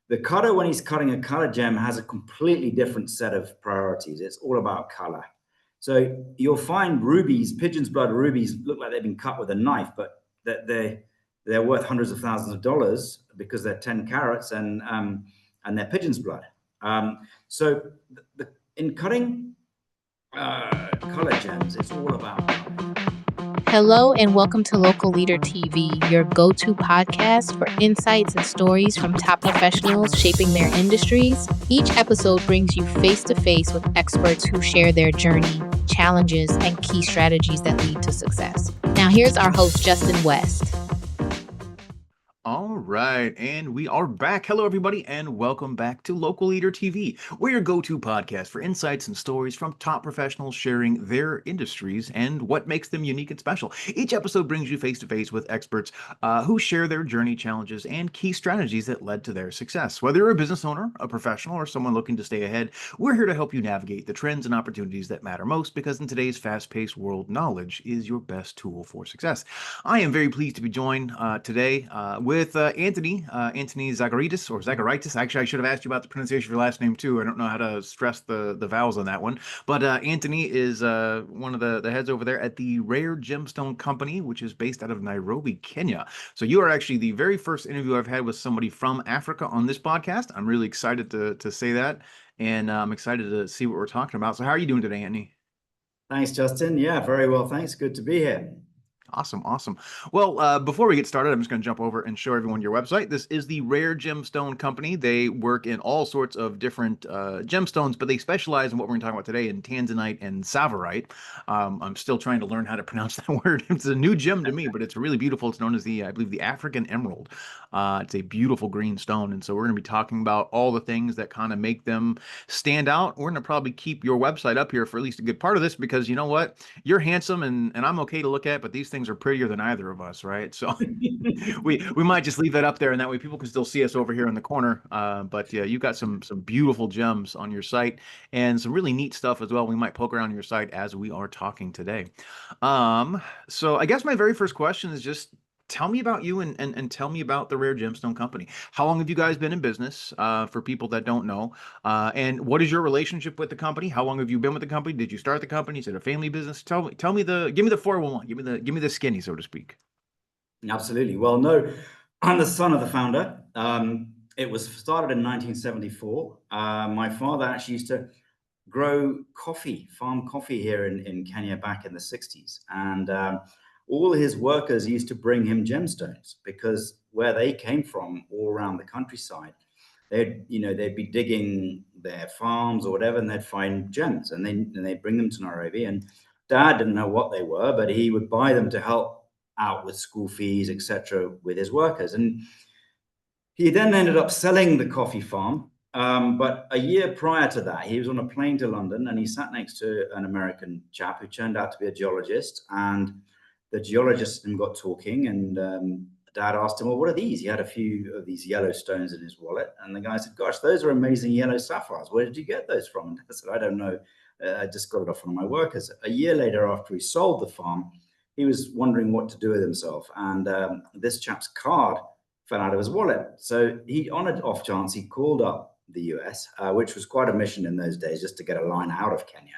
The cutter, when he's cutting a color gem, has a completely different set of priorities. It's all about color. So you'll find rubies, pigeon's blood rubies, look like they've been cut with a knife, but they're worth hundreds of thousands of dollars because they're 10 carats and they're pigeon's blood. So in cutting color gems, it's all about color. Hello and welcome to Local Leader TV, your go-to podcast for insights and stories from top professionals shaping their industries. Each episode brings you face-to-face with experts who share their journey, challenges, and key strategies that lead to success. Now here's our host, Justin West. All right, and we are back. Hello, everybody, and welcome back to Local Leader TV. We're your go-to podcast for insights and stories from top professionals sharing their industries and what makes them unique and special. Each episode brings you face-to-face with experts who share their journey, challenges, and key strategies that led to their success. Whether you're a business owner, a professional, or someone looking to stay ahead, we're here to help you navigate the trends and opportunities that matter most, because in today's fast-paced world, knowledge is your best tool for success. I am very pleased to be joined today with Antony Zagoritis, or Zagoritis. Actually, I should have asked you about the pronunciation of your last name too. I don't know how to stress the vowels on that one. But Antony is one of the heads over there at the Rare Gemstone Company, which is based out of Nairobi, Kenya. So you are actually the very first interview I've had with somebody from Africa on this podcast. I'm really excited to say that, and I'm excited to see what we're talking about. So how are you doing today, Antony? Thanks, Justin. Yeah, very well. Thanks. Good to be here. Awesome. Well, before we get started, I'm just going to jump over and show everyone your website. This is the Rare Gemstone Company. They work in all sorts of different gemstones, but they specialize in what we're going to talk about today in Tanzanite and Tsavorite. I'm still trying to learn how to pronounce that word. It's a new gem to me, but it's really beautiful. It's known as I believe, the African emerald. It's a beautiful green stone, and so we're going to be talking about all the things that kind of make them stand out. We're going to probably keep your website up here for at least a good part of this, because you know what? You're handsome, and I'm okay to look at, but these things are prettier than either of us, right? So we might just leave that up there, and that way people can still see us over here in the corner. But yeah, you've got some beautiful gems on your site and some really neat stuff as well. We might poke around your site as we are talking today. So I guess my very first question is just tell me about you and tell me about the Rare Gemstone Company. How long have you guys been in business, for people that don't know? And what is your relationship with the company? How long have you been with the company? Did you start the company? Is it a family business? Give me the 411. Give me the skinny, so to speak. Absolutely. Well, no, I'm the son of the founder. It was started in 1974. My father actually used to grow farm coffee here in Kenya back in the 60s. And all his workers used to bring him gemstones, because where they came from, all around the countryside, they'd be digging their farms or whatever, and they'd find gems, and they'd bring them to Nairobi. And Dad didn't know what they were, but he would buy them to help out with school fees, etc., with his workers. And he then ended up selling the coffee farm. But a year prior to that, he was on a plane to London, and he sat next to an American chap who turned out to be a geologist. And the geologist and him got talking, and Dad asked him, well, what are these? He had a few of these yellow stones in his wallet. And the guy said, gosh, those are amazing yellow sapphires. Where did you get those from? And I said, I don't know. I just got it off one of my workers. A year later, after he sold the farm, he was wondering what to do with himself. And this chap's card fell out of his wallet. So he, on an off chance, he called up the US, which was quite a mission in those days, just to get a line out of Kenya.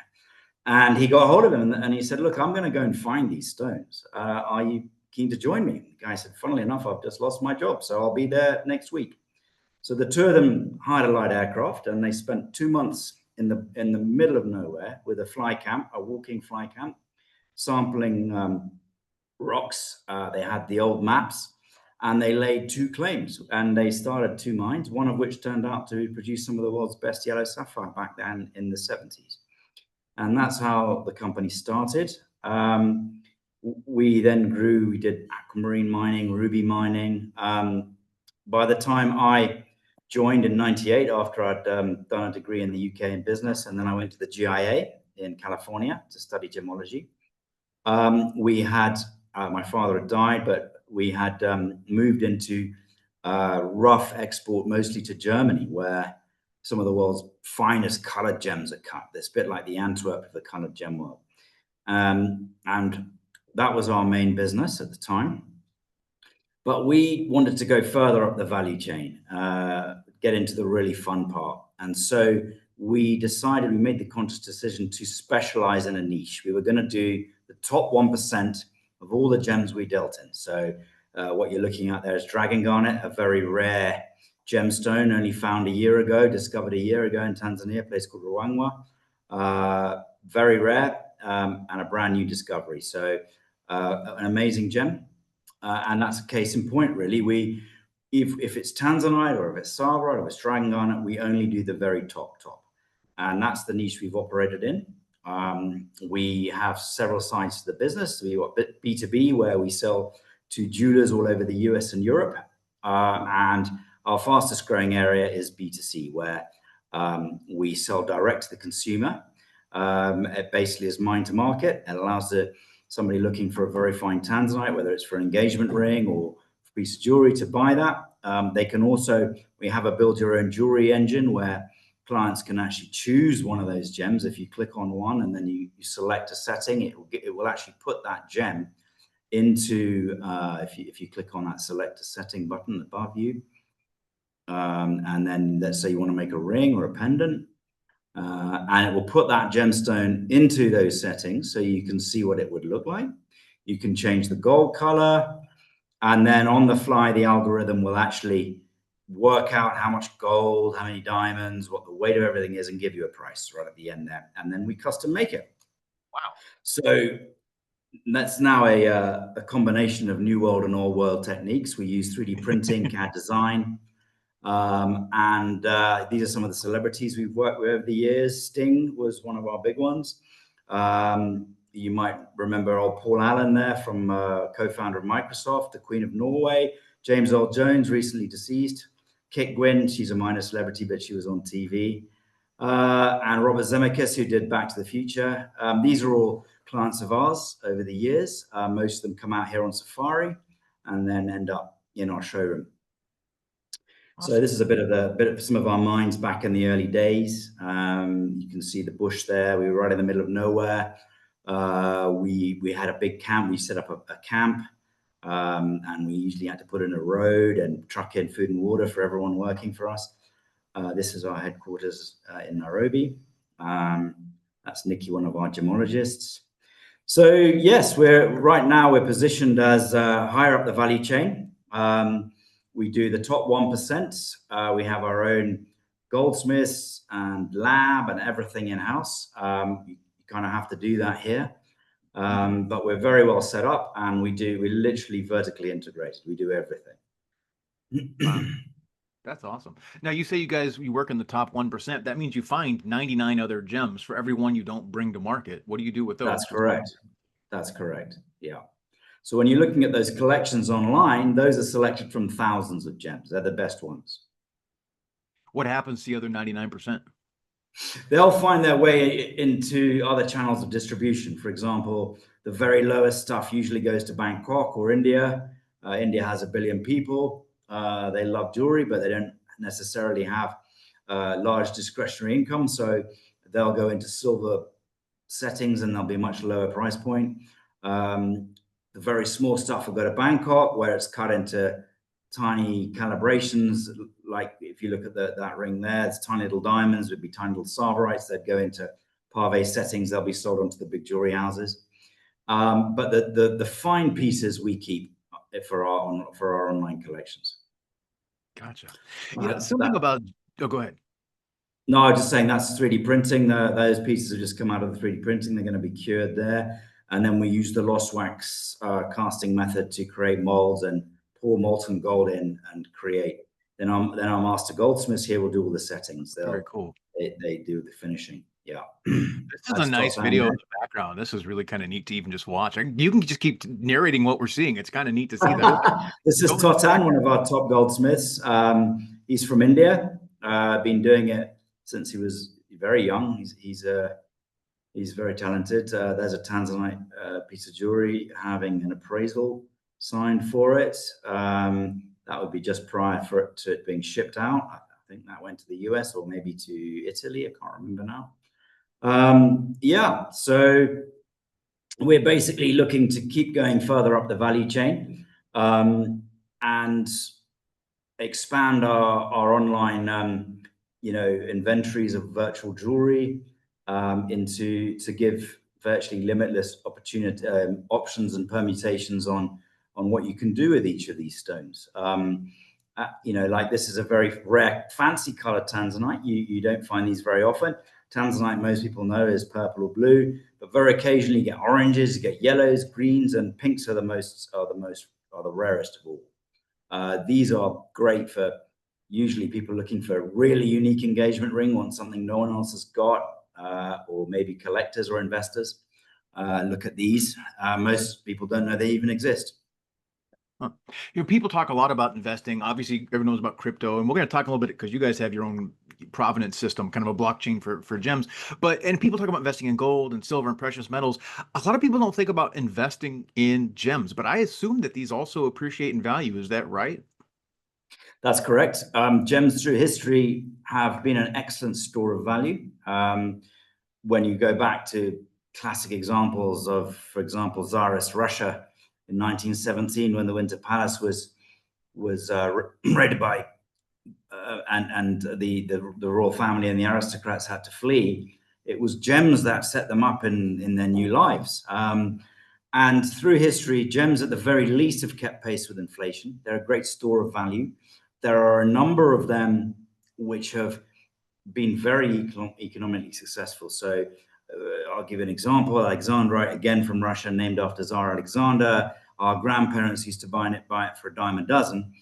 And he got a hold of him, and he said, look, I'm going to go and find these stones. Are you keen to join me? The guy said, funnily enough, I've just lost my job, so I'll be there next week. So the two of them hired a light aircraft, and they spent 2 months in the middle of nowhere with a walking fly camp, sampling rocks. They had the old maps, and they laid 2 claims, and they started 2 mines, one of which turned out to produce some of the world's best yellow sapphire back then in the 70s. And that's how the company started. We then grew. We did aquamarine mining, ruby mining. By the time I joined in 98, after I'd done a degree in the UK in business, and then I went to the GIA in California to study gemology. My father had died, but we had moved into rough export, mostly to Germany, where some of the world's finest colored gems are cut. This bit like the Antwerp of the colored gem world. And that was our main business at the time. But we wanted to go further up the value chain. get into the really fun part. And so we made the conscious decision to specialize in a niche. We were going to do the top 1% of all the gems we dealt in. So what you're looking at there is dragon garnet, a very rare gemstone, only found discovered a year ago in Tanzania, a place called Ruangwa. Very rare, and a brand new discovery. So an amazing gem. And that's a case in point, really. If it's Tanzanite or if it's Tsavorite or if it's dragon garnet, we only do the very top. And that's the niche we've operated in. We have several sides to the business. We've got B2B, where we sell to jewelers all over the US and Europe. And our fastest growing area is B2C, where we sell direct to the consumer. It basically is mine to market. It allows somebody looking for a very fine Tanzanite, whether it's for an engagement ring or a piece of jewelry, to buy that. We have a build your own jewelry engine where clients can actually choose one of those gems. If you click on one and then you select a setting, it will actually put that gem into, if you click on that select a setting button above you, and then let's say you want to make a ring or a pendant, and it will put that gemstone into those settings so you can see what it would look like. You can change the gold color, and then on the fly, the algorithm will actually work out how much gold, how many diamonds, what the weight of everything is, and give you a price right at the end there. And then we custom make it. Wow. So that's now a combination of new world and old world techniques. We use 3D printing, CAD design. And these are some of the celebrities we've worked with over the years. Sting was one of our big ones. You might remember old Paul Allen there, from co-founder of Microsoft, the Queen of Norway. James Earl Jones, recently deceased. Kit Gwynn, she's a minor celebrity, but she was on TV. And Robert Zemeckis, who did Back to the Future. These are all clients of ours over the years. Most of them come out here on safari and then end up in our showroom. Awesome. So this is a bit of some of our mines back in the early days. You can see the bush there. We were right in the middle of nowhere. We had a big camp. We set up a camp, and we usually had to put in a road and truck in food and water for everyone working for us. This is our headquarters in Nairobi. That's Nikki, one of our gemologists. So yes, right now we're positioned as higher up the value chain. We do the top 1%. We have our own goldsmiths and lab and everything in-house. You kind of have to do that here. But we're very well set up, and we're literally vertically integrated. We do everything. Wow. That's awesome. Now, you say you work in the top 1%. That means you find 99 other gems for every one you don't bring to market. What do you do with those? That's correct. That's correct. Yeah. So when you're looking at those collections online, those are selected from thousands of gems. They're the best ones. What happens to the other 99%? They'll find their way into other channels of distribution. For example, the very lowest stuff usually goes to Bangkok or India. India has 1 billion people. They love jewelry, but they don't necessarily have large discretionary income. So they'll go into silver settings, and they'll be a much lower price point. The very small stuff will go to Bangkok, where it's cut into tiny calibrations. Like if you look at that ring there, it's tiny little diamonds, would be tiny little Tsavorites. They'd go into pave settings. They'll be sold onto the big jewelry houses. But the fine pieces we keep for our online collections. Gotcha. Go ahead. No, I was just saying that's 3D printing. Those pieces have just come out of the 3D printing. They're going to be cured there. And then we use the lost wax casting method to create molds and pour molten gold in and create. Then our master goldsmiths here will do all the settings. Very cool. They do the finishing. Yeah. This is a nice video in the background. This is really kind of neat to even just watch. You can just keep narrating what we're seeing. It's kind of neat to see that. This is Totan, one of our top goldsmiths. He's from India. Been doing it since he was very young. He's very talented. There's a Tanzanite piece of jewelry having an appraisal signed for it. That would be just prior to it being shipped out. I think that went to the US or maybe to Italy. I can't remember now. Yeah, so we're basically looking to keep going further up the value chain. And expand our online, inventories of virtual jewelry, to give virtually limitless opportunity, options and permutations on what you can do with each of these stones. Like this is a very rare, fancy colored Tanzanite. You don't find these very often. Tanzanite, most people know, is purple or blue, but very occasionally you get oranges, you get yellows, greens, and pinks are the rarest of all. These are great for usually people looking for a really unique engagement ring, want something no one else has got, or maybe collectors or investors. Look at these. Most people don't know they even exist. Huh. People talk a lot about investing. Obviously, everyone knows about crypto, and we're going to talk a little bit because you guys have your own provenance system, kind of a blockchain for gems. And people talk about investing in gold and silver and precious metals. A lot of people don't think about investing in gems, but I assume that these also appreciate in value. Is that right? That's correct. Gems through history have been an excellent store of value. When you go back to classic examples of, for example, Tsarist Russia in 1917, when the Winter Palace was raided by and the royal family and the aristocrats had to flee, it was gems that set them up in their new lives. And through history, gems at the very least have kept pace with inflation. They're a great store of value. There are a number of them which have been very economically successful. So I'll give an example. Alexandrite, again from Russia, named after Tsar Alexander. Our grandparents used to buy it for a dime a dozen.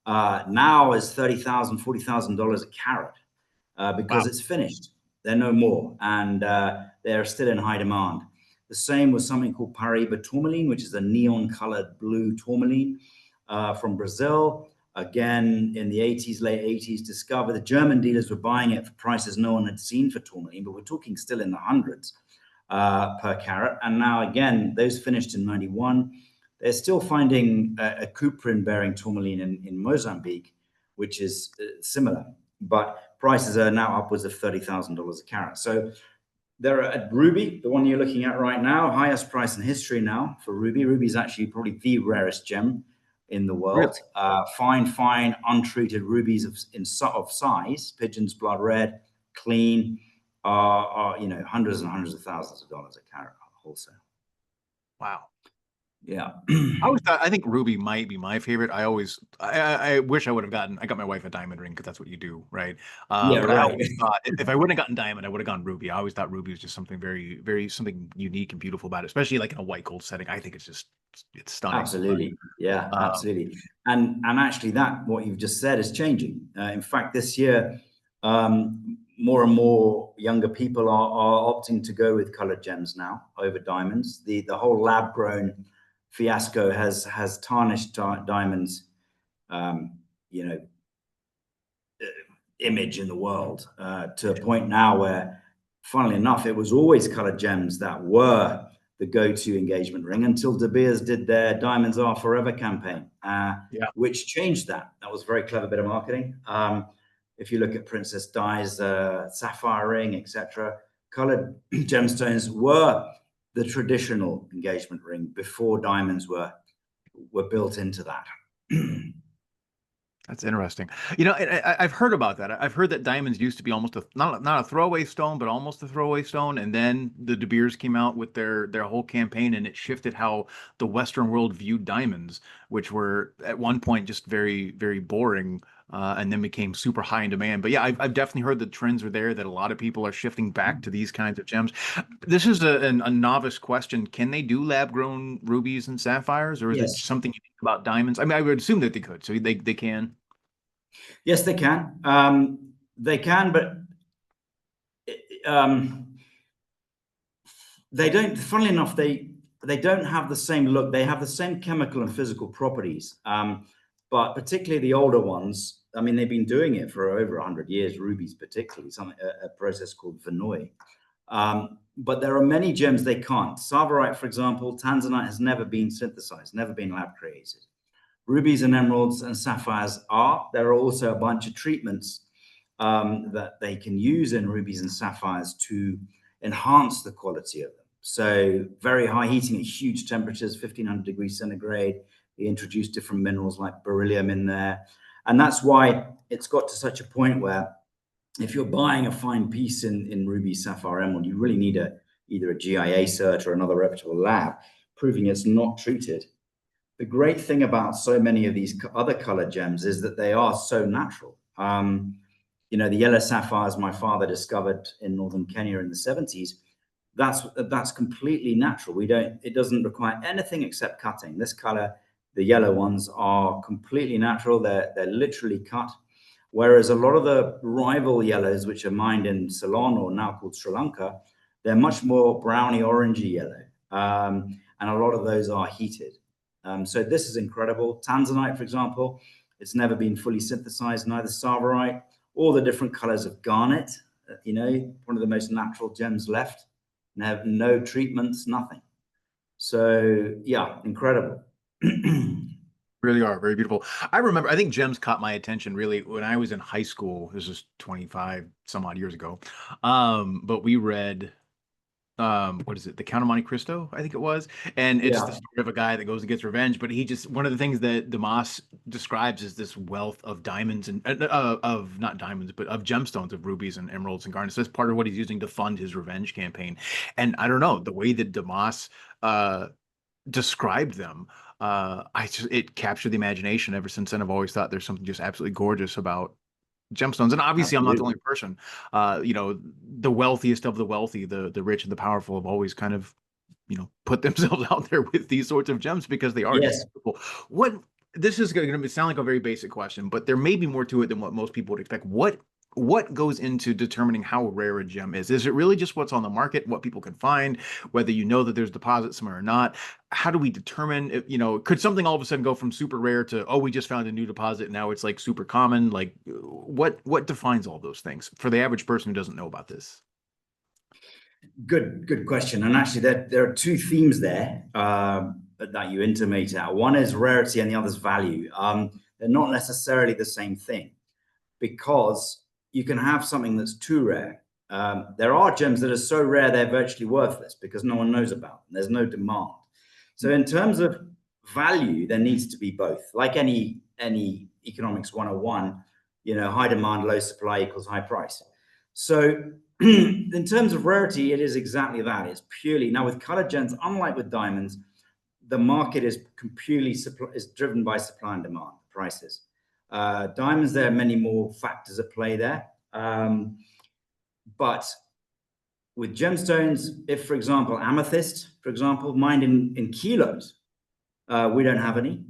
Now is $30,000, $40,000 a carat because it's finished. They're no more, and they're still in high demand. The same with something called Paraiba Tourmaline, which is a neon-colored blue tourmaline from Brazil. Again, in the 80s, late 80s, discovered the German dealers were buying it for prices no one had seen for tourmaline, but we're talking still in the hundreds per carat. And now, again, those finished in 91. They're still finding a cuprin-bearing tourmaline in Mozambique, which is similar, but prices are now upwards of $30,000 a carat. So there are ruby, the one you're looking at right now, highest price in history now for ruby. Ruby is actually probably the rarest gem in the world. Really? Fine, untreated rubies of size, pigeon's blood red, clean, are hundreds and hundreds of thousands of dollars a carat wholesale. Wow. Yeah. I think ruby might be my favorite. I wish I got my wife a diamond ring because that's what you do, right? Yeah, but right. I always thought if I wouldn't have gotten diamond, I would have gone ruby. I always thought ruby was just something very, very something unique and beautiful about it, especially like in a white gold setting. I think it's stunning. Absolutely. Yeah, absolutely. And actually what you've just said is changing. In fact, this year, more and more younger people are opting to go with colored gems now over diamonds. The whole lab grown fiasco has tarnished diamonds, image in the world to a point now where, funnily enough, it was always colored gems that were the go-to engagement ring until De Beers did their Diamonds Are Forever campaign, which changed that. That was a very clever bit of marketing. If you look at Princess Di's sapphire ring, etc., colored gemstones were the traditional engagement ring before diamonds were built into that. That's interesting. I've heard about that. I've heard that diamonds used to be almost not a throwaway stone, but almost a throwaway stone. And then the De Beers came out with their whole campaign, and it shifted how the Western world viewed diamonds, which were at one point just very, very boring, and then became super high in demand. But yeah, I've definitely heard the trends are there that a lot of people are shifting back to these kinds of gems. This is a novice question. Can they do lab-grown rubies and sapphires, or is it something you think about diamonds? I mean, I would assume that they could. So they can. Yes, they can. They can, but they don't. Funnily enough, they don't have the same look. They have the same chemical and physical properties, but particularly the older ones. I mean, they've been doing it for over 100 years. Rubies, particularly, a process called Verneuil. But there are many gems they can't. Tsavorite, for example, Tanzanite has never been synthesized, never been lab created. Rubies and emeralds and sapphires are. There are also a bunch of treatments that they can use in rubies and sapphires to enhance the quality of them. So very high heating at huge temperatures, 1500 degrees centigrade. They introduce different minerals like beryllium in there. And that's why it's got to such a point where if you're buying a fine piece in ruby, sapphire, emerald, you really need either a GIA cert or another reputable lab proving it's not treated. The great thing about so many of these other colored gems is that they are so natural. You know, the yellow sapphires my father discovered in northern Kenya in the 70s, that's completely natural. It doesn't require anything except cutting. This color, the yellow ones, are completely natural. They're literally cut. Whereas a lot of the rival yellows, which are mined in Ceylon or now called Sri Lanka, they're much more browny orangey yellow. And a lot of those are heated. So this is incredible. Tanzanite, for example, it's never been fully synthesized, neither Tsavorite. All the different colors of garnet, you know, one of the most natural gems left. And have no treatments, nothing. So yeah, incredible. Really are very beautiful. I remember, I think gems caught my attention really when I was in high school. This was 25 some odd years ago. But we read, what is it? The Count of Monte Cristo, I think it was. And it's the Yeah, story of a guy that goes and gets revenge. But he just, one of the things that Damas describes is this wealth of diamonds and of not diamonds, but of gemstones, of rubies and emeralds and garnets. That's part of what he's using to fund his revenge campaign. And I don't know, the way that Damas, described them, it captured the imagination. Ever since then, I've always thought there's something just absolutely gorgeous about gemstones. And obviously I'm not the absolutely. only person. You know, the wealthiest of the wealthy, the rich and the powerful, have always kind of, you know, put themselves out there with these sorts of gems because they are just Yes. beautiful. What This is going to sound like a very basic question, but there may be more to it than what most people would expect. What goes into determining how rare a gem is? Is it really just what's on the market, what people can find, whether you know that there's deposits somewhere or not? How do we determine if, you know, could something all of a sudden go from super rare to, oh, we just found a new deposit and now it's like super common? Like what defines all those things for the average person who doesn't know about this? Good question. And actually, there are two themes there that you intimate at. One is rarity, and the other is value. They're not necessarily the same thing because you can have something that's too rare. There are gems that are so rare they're virtually worthless because no one knows about them. There's no demand. So, in terms of value, there needs to be both. Like any economics 101, you know, high demand, low supply equals high price. So in terms of rarity, it is exactly that. It's purely now with colored gems, unlike with diamonds, the market is purely is driven by supply and demand prices. Diamonds, there are many more factors at play there. But with gemstones, if, for example, amethyst, for example, mined in kilos, we don't have any.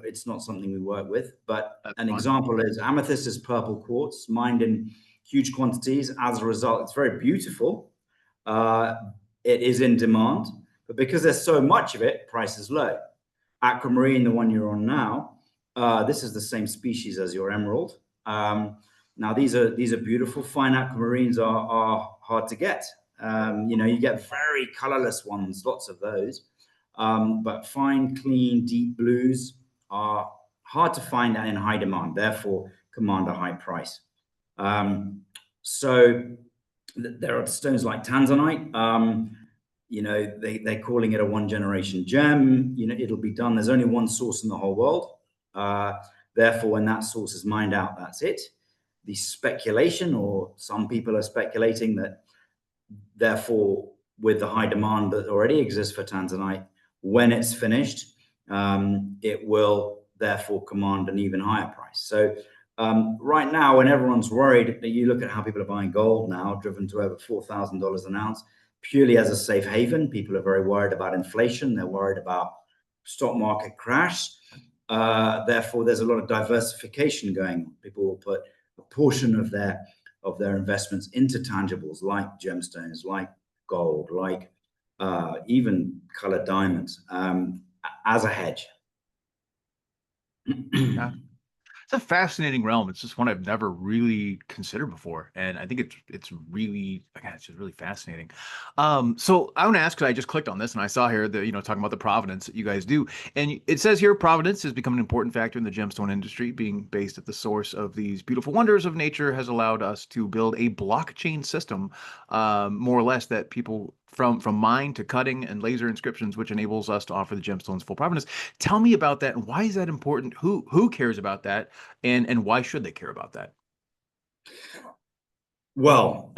It's not something we work with. But That's an fun. example is amethyst is purple quartz mined in huge quantities. As a result, it's very beautiful. It is in demand, but because there's so much of it, price is low. Aquamarine, the one you're on now, this is the same species as your emerald. Now these are beautiful. Fine aquamarines are hard to get. You know, you get very colorless ones, lots of those. But fine, clean, deep blues are hard to find and in high demand, therefore command a high price. So there are stones like Tanzanite. You know, they're calling it a one generation gem. You know, it'll be done. There's only one source in the whole world. Therefore, when that source is mined out, that's it. The speculation, or some people are speculating that, therefore, with the high demand that already exists for Tanzanite, when it's finished, it will therefore command an even higher price. So right now, when everyone's worried, you look at how people are buying gold now, driven to over $4,000 an ounce, purely as a safe haven. People are very worried about inflation. They're worried about stock market crash. Therefore, there's a lot of diversification going on. People will put a portion of their investments into tangibles like gemstones, like gold, like even colored diamonds as a hedge. Yeah. It's a fascinating realm. It's just one I've never really considered before, and I think it's really, again, it's just really fascinating. So I want to ask, because I just clicked on this and I saw here that, you know, talking about the provenance that you guys do, and it says here provenance has become an important factor in the gemstone industry. Being based at the source of these beautiful wonders of nature has allowed us to build a blockchain system, more or less, that people from mine to cutting and laser inscriptions, which enables us to offer the gemstones full provenance. Tell me about that, and why is that important? Who cares about that, and why should they care about that? Well,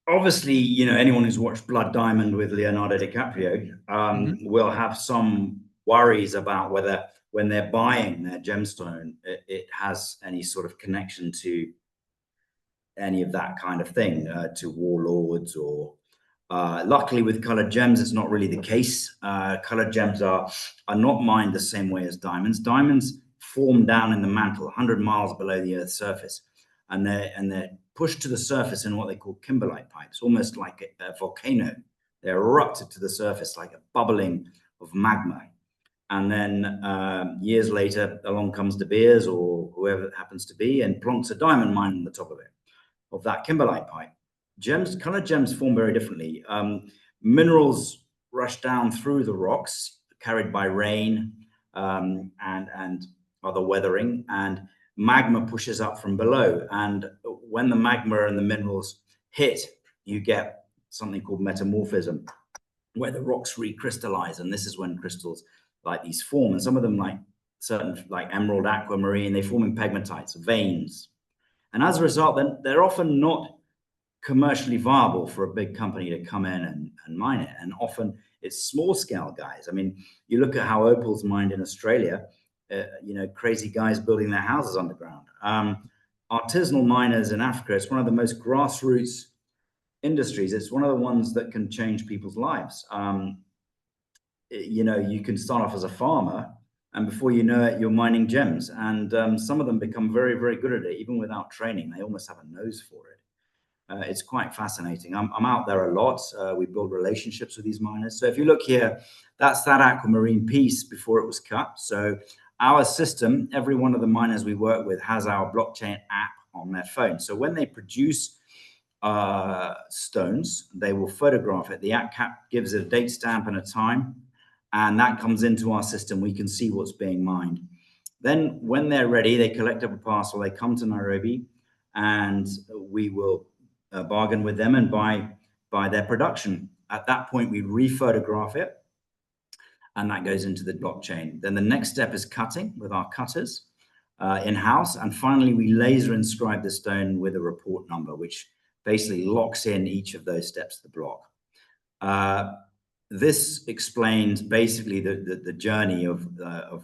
obviously, you know, anyone who's watched Blood Diamond with Leonardo DiCaprio will have some worries about whether when they're buying their gemstone, it has any sort of connection to any of that kind of thing, to warlords or luckily with colored gems, it's not really the case. Colored gems are not mined the same way as diamonds. Diamonds form down in the mantle, 100 miles below the Earth's surface, and they're pushed to the surface in what they call kimberlite pipes, almost like a volcano. They're erupted to the surface like a bubbling of magma. And then years later, along comes De Beers or whoever it happens to be and plonks a diamond mine on the top of it, of that kimberlite pipe. Gems, colored gems form very differently. Minerals rush down through the rocks, carried by rain and other weathering, and magma pushes up from below. And when the magma and the minerals hit, you get something called metamorphism, where the rocks recrystallize. And this is when crystals like these form. And some of them, like certain, like emerald, aquamarine, they form in pegmatites, veins. And as a result, then they're often not commercially viable for a big company to come in and mine it. And often it's small scale guys. I mean, you look at how opal's mined in Australia, you know, crazy guys building their houses underground. Artisanal miners in Africa, it's one of the most grassroots industries. It's one of the ones that can change people's lives. You know, you can start off as a farmer, and before you know it, you're mining gems. And some of them become very, very good at it, even without training. They almost have a nose for it. It's quite fascinating. I'm out there a lot. We build relationships with these miners. So if you look here, that's that aquamarine piece before it was cut. So our system, every one of the miners we work with has our blockchain app on their phone. So when they produce stones, they will photograph it. The app gives it a date stamp and a time, and that comes into our system. We can see what's being mined. Then when they're ready, they collect up a parcel, they come to Nairobi, and we will bargain with them and buy their production. At that point, we rephotograph it, and that goes into the blockchain. Then the next step is cutting with our cutters in-house. And finally, we laser inscribe the stone with a report number, which basically locks in each of those steps of the block. This explains basically the journey of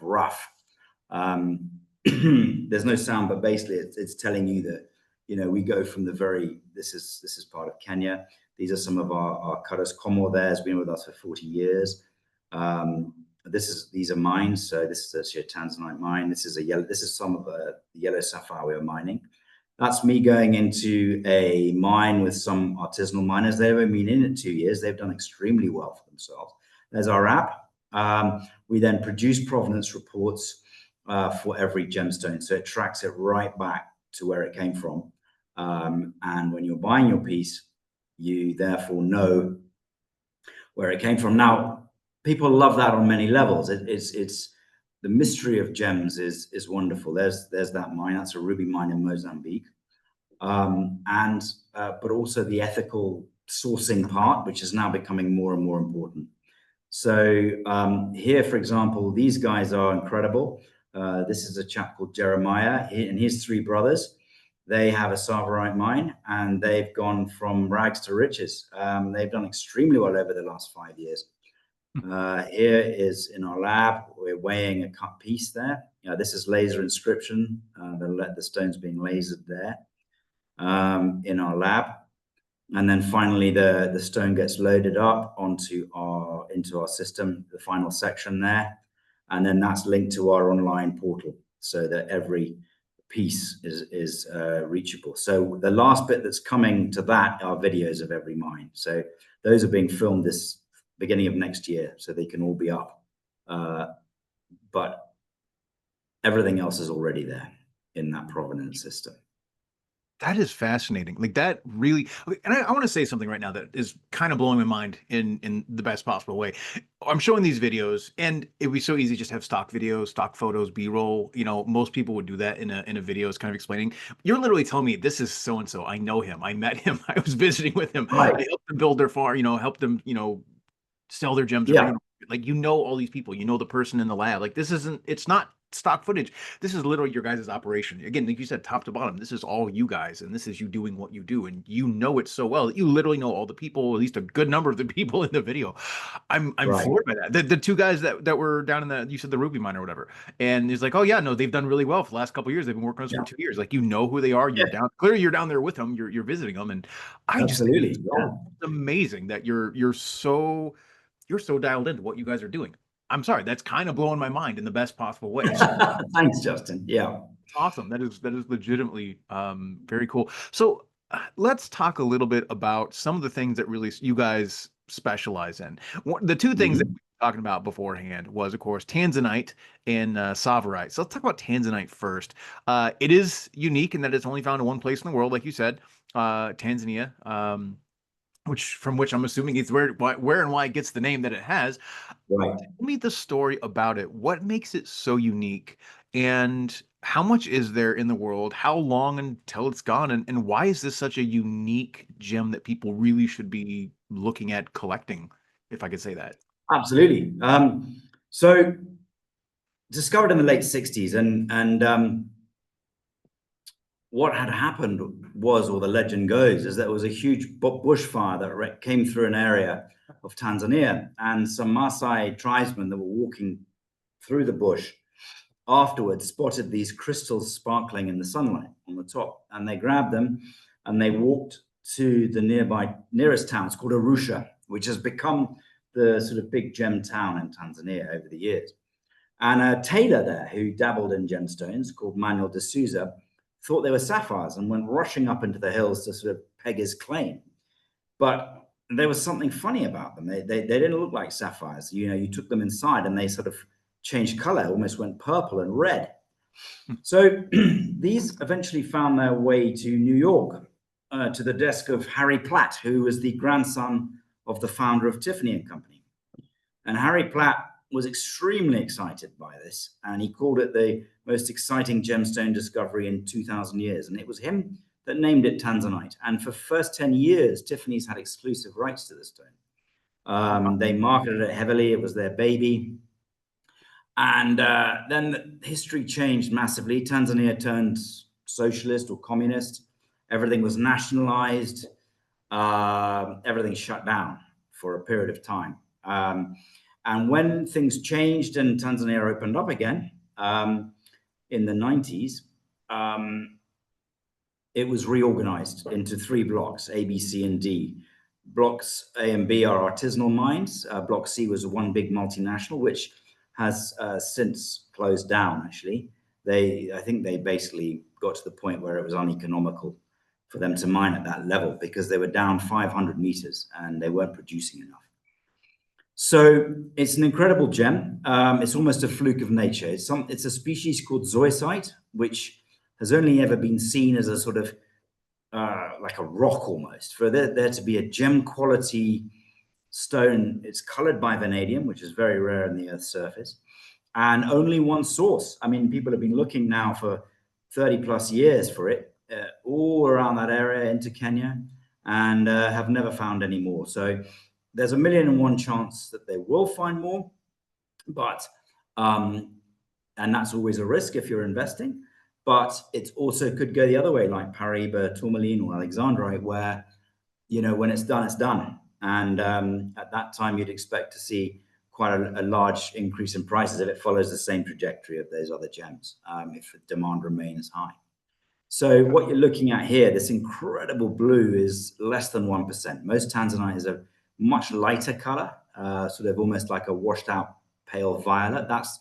rough. There's no sound, but basically it's telling you that, you know, we go from the very, this is part of Kenya. These are some of our cutters. Como there has been with us for 40 years. These are mines. So this is actually a Tanzanite mine. This is some of the yellow sapphire we are mining. That's me going into a mine with some artisanal miners. They've only been in it 2 years. They've done extremely well for themselves. There's our app. We then produce provenance reports for every gemstone. So it tracks it right back to where it came from. And when you're buying your piece, you therefore know where it came from. Now, people love that on many levels. It's the mystery of gems is wonderful. There's that mine. That's a ruby mine in Mozambique. But also the ethical sourcing part, which is now becoming more and more important. So here, for example, these guys are incredible. This is a chap called Jeremiah and his three brothers. They have a Tsavorite mine, and they've gone from rags to riches. They've done extremely well over the last 5 years. Here is in our lab, we're weighing a cut piece there. This is laser inscription. The stone's being lasered there in our lab. And then finally, the stone gets loaded up into our system, the final section there. And then that's linked to our online portal so that every piece is reachable. So the last bit that's coming to that are videos of every mine. So those are being filmed this beginning of next year, so they can all be up. But everything else is already there in that provenance system. That is fascinating. Like that really, okay, and I want to say something right now that is kind of blowing my mind in the best possible way. I'm showing these videos, and it'd be so easy just to have stock videos, stock photos, B-roll. You know, most people would do that in a video. It's kind of explaining. You're literally telling me this is so and so. I know him. I met him. I was visiting with him. I Right. helped them build their farm. You know, helped them. You know, sell their gems or bring Yeah. them. Like you know all these people. You know the person in the lab. Like this isn't. It's not stock footage. This is literally your guys' operation. Again, like you said, top to bottom, this is all you guys, and this is you doing what you do, and you know it so well that you literally know all the people, at least a good number of the people in the video. I'm Right. floored by that. The two guys that were down in the you said the Ruby mine or whatever, and he's like, oh yeah, no, they've done really well for the last couple of years. They've been working on us Yeah. for 2 years. Like you know who they are. Yeah. You're down clearly you're down there with them. You're visiting them, and I just think Absolutely. it's Yeah. so amazing that you're so dialed into what you guys are doing. I'm sorry, that's kind of blowing my mind in the best possible way. So Thanks, Justin. Yeah. awesome. That is legitimately very cool. So let's talk a little bit about some of the things that really you guys specialize in. The two things that we Mhm. were talking about beforehand was, of course, Tanzanite and Tsavorite. So let's talk about Tanzanite first. It is unique in that it's only found in one place in the world, like you said, Tanzania. Which I'm assuming is where and why it gets the name that it has. Right. Tell me the story about it. What makes it so unique? And how much is there in the world? How long until it's gone? And why is this such a unique gem that people really should be looking at collecting, if I could say that? Absolutely. So discovered in the late 60s, and what had happened was, or the legend goes, is that there was a huge bushfire that came through an area of Tanzania, and some Maasai tribesmen that were walking through the bush afterwards spotted these crystals sparkling in the sunlight on the top, and they grabbed them and they walked to the nearest town. It's called Arusha, which has become the sort of big gem town in Tanzania over the years. And a tailor there who dabbled in gemstones called Manuel de Souza thought they were sapphires and went rushing up into the hills to sort of peg his claim. But there was something funny about them. They didn't look like sapphires. You know, you took them inside and they sort of changed color, almost went purple and red. So these eventually found their way to New York, to the desk of Harry Platt, who was the grandson of the founder of Tiffany and Company. And Harry Platt was extremely excited by this, and he called it the most exciting gemstone discovery in 2,000 years. And it was him that named it Tanzanite. And for the first 10 years, Tiffany's had exclusive rights to the stone. They marketed it heavily. It was their baby. And then history changed massively. Tanzania turned socialist or communist. Everything was nationalized. Everything shut down for a period of time. And when things changed and Tanzania opened up again in the 90s, it was reorganized into three blocks, A, B, C, and D. Blocks A and B are artisanal mines. Block C was one big multinational, which has since closed down, actually. I think they basically got to the point where it was uneconomical for them to mine at that level because they were down 500 meters and they weren't producing enough. So it's an incredible gem. It's almost a fluke of nature. It's a species called zoisite, which has only ever been seen as a sort of like a rock almost. For there to be a gem quality stone, it's colored by vanadium, which is very rare in the Earth's surface, and only one source. I mean, people have been looking now for 30 plus years for it, all around that area into Kenya, and have never found any more. So there's 1,000,001 chance that they will find more, but and that's always a risk if you're investing. But it also could go the other way, like Paraiba Tourmaline or Alexandrite, where when it's done, it's done. And at that time, you'd expect to see quite a large increase in prices if it follows the same trajectory of those other gems, if demand remains high. So what you're looking at here, this incredible blue, is less than 1%. Most Tanzanite is a much lighter color, sort of almost like a washed out pale violet. That's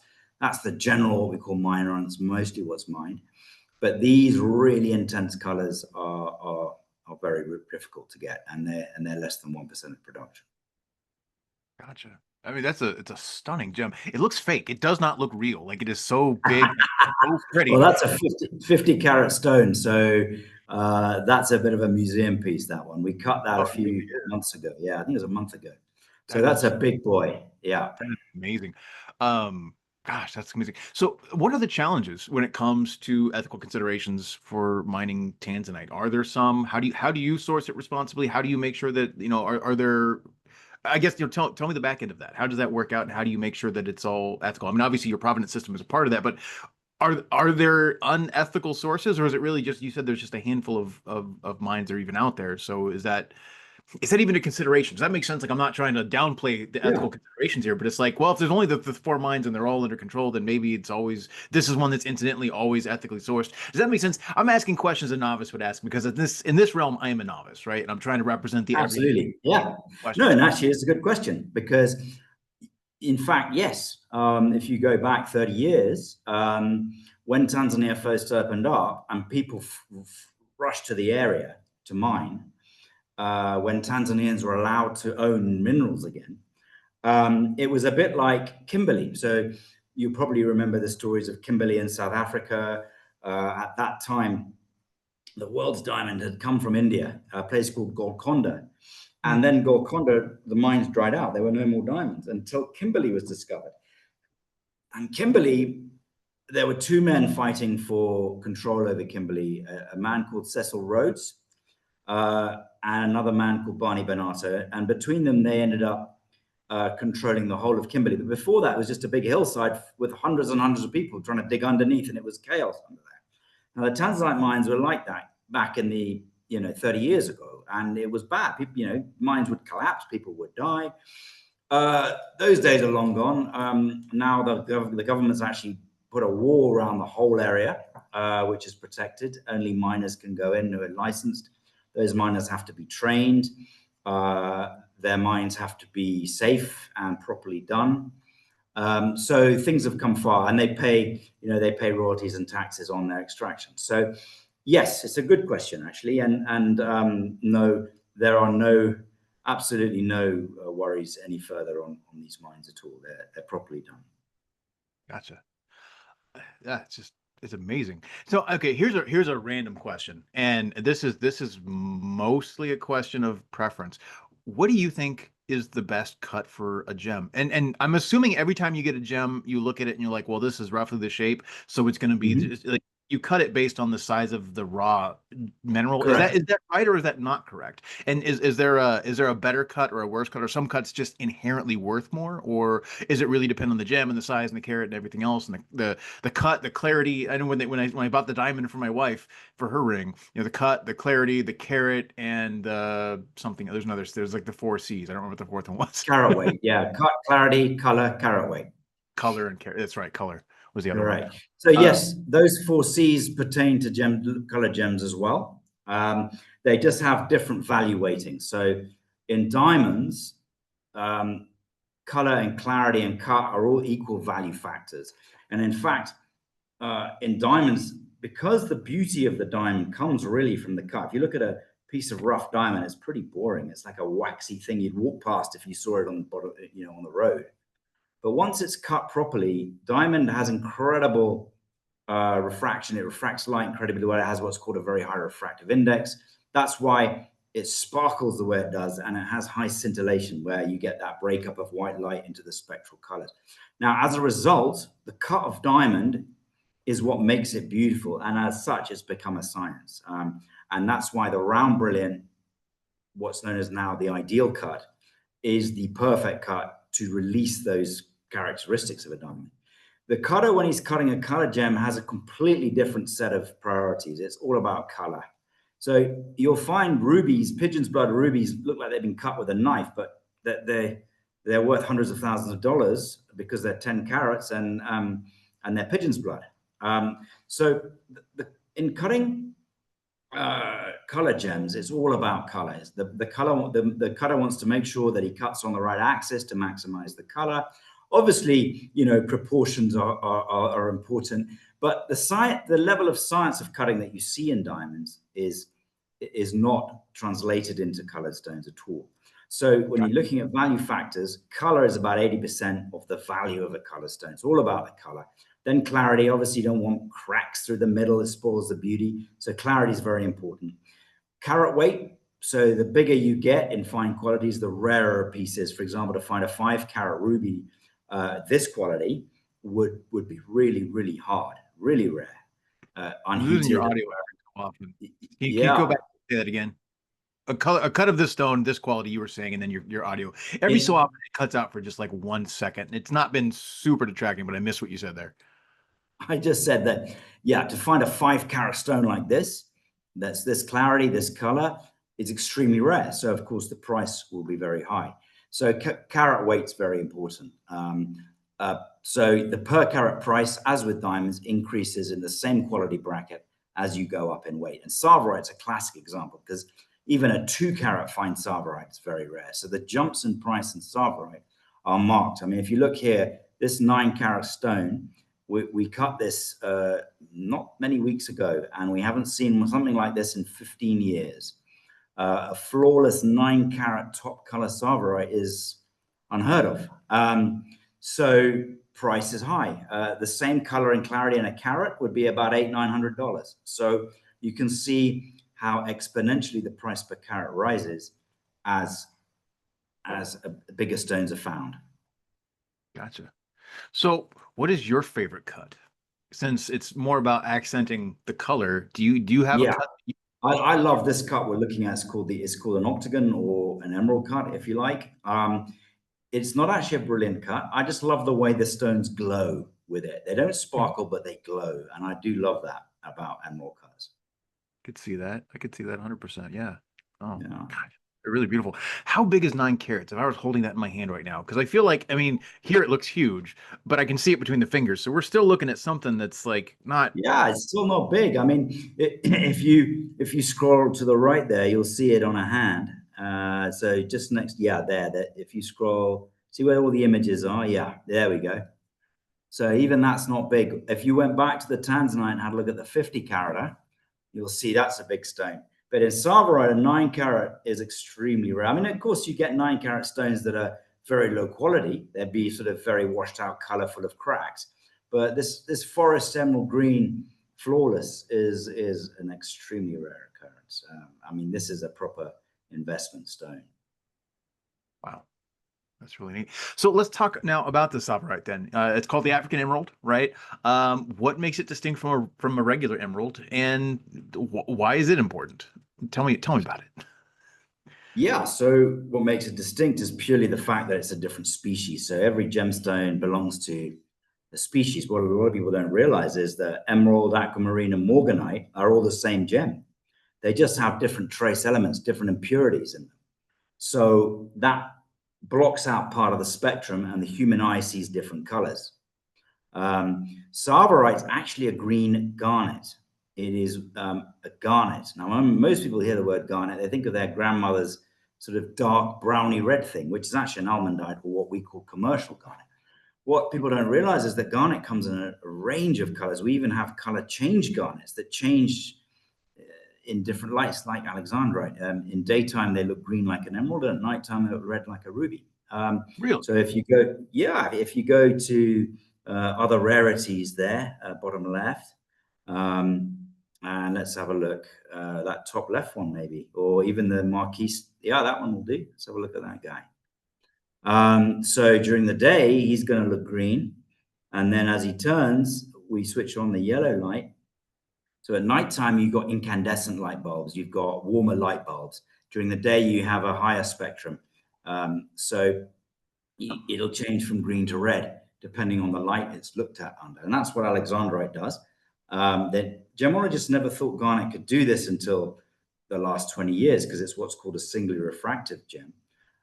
the general, what we call minor, and it's mostly what's mined. But these really intense colors are very difficult to get, and they're less than 1% of production. Gotcha. I mean, it's a stunning gem. It looks fake. It does not look real. Like it is so big, so pretty. Well, that's a 50 carat stone. So That's a bit of a museum piece, that one. We cut that Oh, a it really few is. months ago. Yeah, I think it was a month ago. So That that's is a big boy. Yeah. That is amazing. Gosh, that's amazing. So, what are the challenges when it comes to ethical considerations for mining Tanzanite? Are there some? How do you source it responsibly? How do you make sure that, are there, I guess, tell me the back end of that. How does that work out, and how do you make sure that it's all ethical? I mean, obviously your provenance system is a part of that, but are there unethical sources, or is it really just, you said there's just a handful of mines that are even out there? So is that even a consideration? Does that make sense? Like, I'm not trying to downplay the Yeah, ethical considerations here, but it's like, well, if there's only the four mines and they're all under control, then maybe this is one that's incidentally always ethically sourced. Does that make sense? I'm asking questions a novice would ask, because in this realm, I am a novice, right? And I'm trying to represent the everyday absolutely. Yeah. No, questions. and actually, it's a good question because, in fact, yes, if you go back 30 years, when Tanzania first opened up and people rushed to the area to mine, when Tanzanians were allowed to own minerals again, it was a bit like Kimberley. So you probably remember the stories of Kimberley in South Africa. At that time, the world's diamond had come from India, a place called Golconda. And then Golconda, the mines dried out. There were no more diamonds until Kimberley was discovered. And Kimberley, there were two men fighting for control over Kimberley, a man called Cecil Rhodes and another man called Barney Bernato. And between them, they ended up controlling the whole of Kimberley. But before that, it was just a big hillside with hundreds and hundreds of people trying to dig underneath, and it was chaos under there. Now, the Tanzanite mines were like that back in the 30 years ago, and it was bad. People, mines would collapse, people would die. Those days are long gone. Now the government's actually put a wall around the whole area, which is protected. Only miners can go in who are licensed. Those miners have to be trained. Their mines have to be safe and properly done. So things have come far, and they pay royalties and taxes on their extraction. So yes, it's a good question actually, and no, there are absolutely no worries any further on these mines at all. They're properly done. Gotcha. Yeah, it's amazing. So, okay, here's a random question, and this is mostly a question of preference. What do you think is the best cut for a gem? And I'm assuming every time you get a gem, you look at it and you're like, well, this is roughly the shape, so it's going to be Mhm. just like you cut it based on the size of the raw mineral. Is that Correct. is that right, or is that not correct? And is there a better cut or a worse cut, or some cuts just inherently worth more, or is it really depend on the gem and the size and the carat and everything else, and the cut, the clarity? I know when I bought the diamond for my wife for her ring, the cut, the clarity, the carat, and something. There's like the four C's. I don't remember what the fourth one was. Carat weight. Yeah. Cut, clarity, color, carat weight. Color and carat. That's right. Color was the other one. Correct. So Uh, yes, those four C's pertain to color gems as well. They just have different value weightings. So in diamonds, color and clarity and cut are all equal value factors. And in fact, in diamonds, because the beauty of the diamond comes really from the cut. If you look at a piece of rough diamond, it's pretty boring. It's like a waxy thing you'd walk past if you saw it on the bottom, on the road. But once it's cut properly, diamond has incredible refraction. It refracts light incredibly well. It has what's called a very high refractive index. That's why it sparkles the way it does, and it has high scintillation, where you get that breakup of white light into the spectral colors. Now, as a result, the cut of diamond is what makes it beautiful, and as such, it's become a science. And that's why the round brilliant, what's known as now the ideal cut, is the perfect cut to release those characteristics of a diamond. The cutter, when he's cutting a color gem, has a completely different set of priorities. It's all about color. So you'll find rubies, pigeon's blood rubies, look like they've been cut with a knife, but they're worth hundreds of thousands of dollars because they're 10 carats and they're pigeon's blood. So in cutting color gems, it's all about colors. The cutter wants to make sure that he cuts on the right axis to maximize the color. Obviously, proportions are important, but the level of science of cutting that you see in diamonds is not translated into colored stones at all. So when you're looking at value factors, color is about 80% of the value of a color stone. It's all about the color. Then clarity, obviously you don't want cracks through the middle, it spoils the beauty. So clarity is very important. Carat weight, so the bigger you get in fine qualities, the rarer a piece is. For example, to find a 5 carat ruby, this quality would be really, really hard, really rare. I'm losing your Unheated. audio every so often. Can you go Yeah. back and say that again? A cut of this stone, this quality you were saying, and then your audio. Every so It, often it cuts out for just like 1 second. It's not been super detracting, but I missed what you said there. I just said that, yeah, to find a 5 carat stone like this, that's this clarity, this color, is extremely rare. So, of course, the price will be very high. So, carat weight's very important. So, the per carat price, as with diamonds, increases in the same quality bracket as you go up in weight. And Tsavorite's a classic example because even a 2 carat fine Tsavorite is very rare. So, the jumps in price in Tsavorite are marked. I mean, if you look here, this 9 carat stone, we cut this not many weeks ago, and we haven't seen something like this in 15 years. A flawless 9 carat top color Tsavorite is unheard of. So price is high. The same color and clarity in a carat would be about $800-900. So you can see how exponentially the price per carat rises as bigger stones are found. Gotcha. So, what is your favorite cut? Since it's more about accenting the color, do you have a Yeah. cut? I love this cut we're looking at. It's called an octagon or an emerald cut, if you like. It's not actually a brilliant cut. I just love the way the stones glow with it. They don't sparkle, but they glow, and I do love that about emerald cuts. Could see that. I could see that 100%. Yeah. Oh, Yeah. God. They're really beautiful. How big is 9 carats? If I was holding that in my hand right now, because I feel like, I mean, here it looks huge, but I can see it between the fingers. So we're still looking at something that's like not. Yeah, it's still not big. I mean, if you scroll to the right there, you'll see it on a hand. So just next, yeah, there. That if you scroll, see where all the images are. Yeah, there we go. So even that's not big. If you went back to the Tanzanite and had a look at the 50 carat, you'll see that's a big stone. But in Tsavorite, a 9 carat is extremely rare. I mean, of course, you get 9 carat stones that are very low quality. They'd be sort of very washed out color full of cracks. But this forest emerald green flawless is an extremely rare occurrence. I mean, this is a proper investment stone. Wow. That's really neat. So let's talk now about the Tsavorite then. It's called the African Emerald, right? What makes it distinct from a regular emerald, and why is it important? Tell me about it. Yeah, so what makes it distinct is purely the fact that it's a different species. So every gemstone belongs to a species. What a lot of people don't realize is that emerald, aquamarine, and morganite are all the same gem. They just have different trace elements, different impurities in them. So that blocks out part of the spectrum, and the human eye sees different colors. Tsavorite's actually a green garnet. It is a garnet. Now, when most people hear the word garnet, they think of their grandmother's sort of dark browny red thing, which is actually an almandite, or what we call commercial garnet. What people don't realize is that garnet comes in a range of colors. We even have color change garnets that change in different lights, like Alexandrite. In daytime, they look green like an emerald, and at nighttime, they look red like a ruby. Really? So if you go to other rarities there, bottom left, and let's have a look. That top left one, maybe, or even the Marquise. Yeah, that one will do. Let's have a look at that guy. So during the day, he's going to look green, and then as he turns, we switch on the yellow light. So at nighttime, you've got incandescent light bulbs. You've got warmer light bulbs. During the day, you have a higher spectrum. So it'll change from green to red, depending on the light it's looked at under. And that's what Alexandrite does. The gemologists never thought garnet could do this until the last 20 years, because it's what's called a singly refractive gem.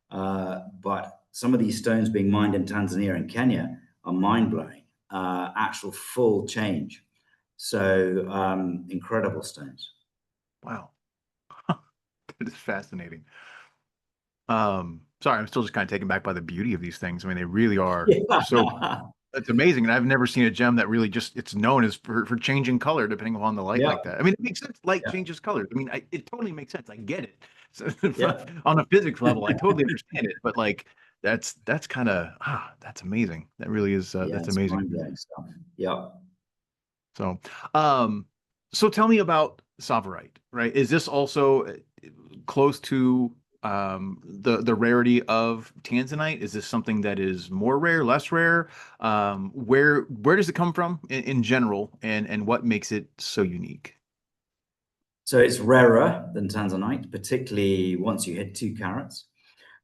But some of these stones being mined in Tanzania and Kenya are mind-blowing, actual full change. So incredible stones. Wow. That is fascinating. Sorry, I'm still just kind of taken back by the beauty of these things. I mean, they really are so. It's amazing, and I've never seen a gem that really it's known as for changing color depending upon the light like that. I mean, it makes sense. Light changes colors. I mean, it totally makes sense. I get it. So, on a physics level, I totally understand it. But like, That's kind of that's amazing. That really is Yeah, that's it's amazing. mind-blowing stuff. Yeah. So, um, so tell me about Tsavorite, right? Is this also close to the rarity of Tanzanite? Is this something that is more rare, less rare? Where does it come from in general, and what makes it so unique? So it's rarer than Tanzanite, particularly once you hit 2 carats.